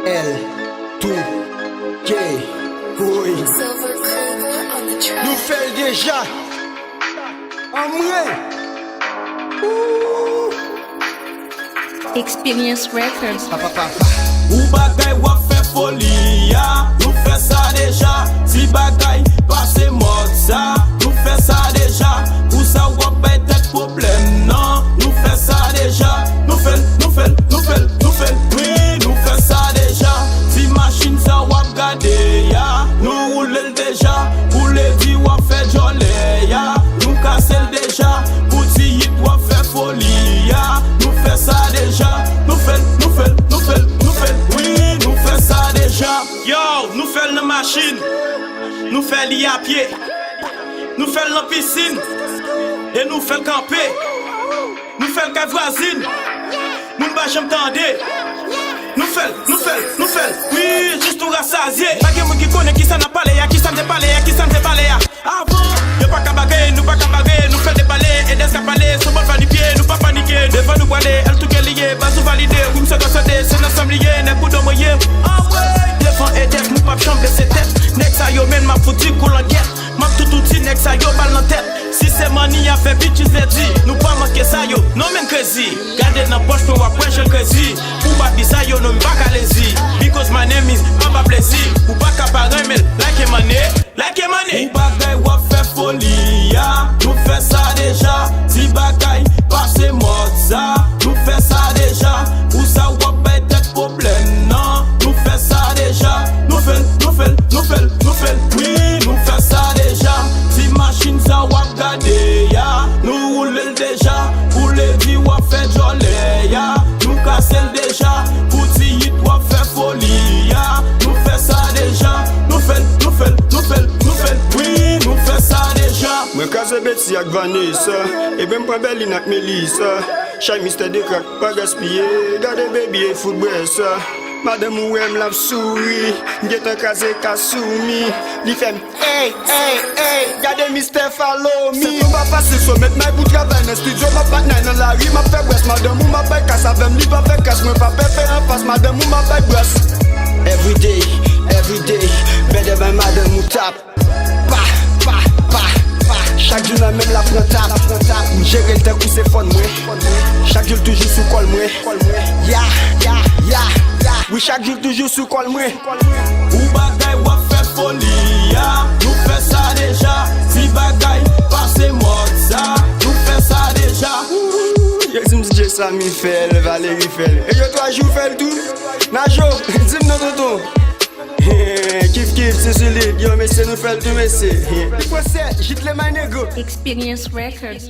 L, tout, K, oui. Nous faisons déjà en vrai. Experience Records. Ou bagay wap fè folie ya, nou fè sa deja. Si bagay passe mode ça, nou fè sa deja. Ou sa wap bay tek problem non, nou fè sa deja. Nou fèl, oui, nou fè sa deja. Si machine sa wap gade ya, nou roule l deja. Ou le di wap fè jolé ya, nou kase l deja. Pouti hit wap fè folie ya, nou fè sa deja. Nou fèl, oui, nous fait ça déjà. Yo, nous fait la machine, nous fait l'y à pied, nous fait la piscine, et nous fait le camper, nous fait le cave voisine, nous ne jamais tendre. Nous fait, oui, juste pour rassasier. Pas que moi qui connais qui s'en a parlé, qui s'en a parlé, qui s'en a parlé. Avant, y'a pas qu'à baguer, nous pas qu'à baguer, nous fait des balais et des escapalés, sur bon paniquer, nous pas paniquer. Devant nous voiler, elle tout est lié, pas sous valider, oui, m'se doit céder, c'est l'ensemble lié, n'est pas de moyen. Ah ouais, devant et tête, nous pas chambre de ses têtes. Next à yo, men m'a foutu cool en guette. M'a tout outil, next à yo, balle en tête. Si c'est mani a fait bitch, c'est dit, nous pas manquer ça yo, non men crazy. Gardez dans poche pour après je crazy. Ou pas ça yo, non pas lazy. Because my name is Papa Plaisir. Ou pas qu'appareil, mais like a money. Ou bagay wap fè folie ya, nous fè ça déjà. Si bagay passe mode ça, nous fè ça déjà. Ou ça wap bay tek problème non, nous fè ça déjà. Nous fèl, oui, nous fè ça déjà. Si machine ça wap gade ya, nous roule l déjà. Ou le di wap fè jolé ya, nous kase l déjà. Pouti hit wap fè folie ya, nous fè ça déjà. Nous fèl, oui, nous fè ça déjà. Mwen kaze beti ak Vanessa, e ben pran Berlin ak Melissa. Chay Mr. de crack pa gaspiller, gade baby e foot bressa. Madame ou em lav souri, get un kaze kasoumi. Li fem, hey, gade Mr. follow me. Se pa pase so met my bout travay nan studio, ma pat nan la ri, ma fe bres. Madame ou ma bay kas avem li pa fe kas, mwen pa pe en face. Madame ou ma bay bres. Every day, better than madame ou tap. Chaque jour la même la prend tap. M'gère le temps où c'est fun moi. Chaque jour toujours sous col moi. Ya. Oui, chaque jour toujours sous col moi. Ou bagay wap fè folie ya, nous fè ça déjà. Si bagay passe mode ça, nous fè ça déjà. Yo dim DJ Sami fel, Valérie fel. Et yo toi jou fel tout. Najo, dim non tonton. Kif, c'est solide. Yo messieurs, nous fel tout messieurs. Quoi c'est? J'ite les mains négo. Experience Records.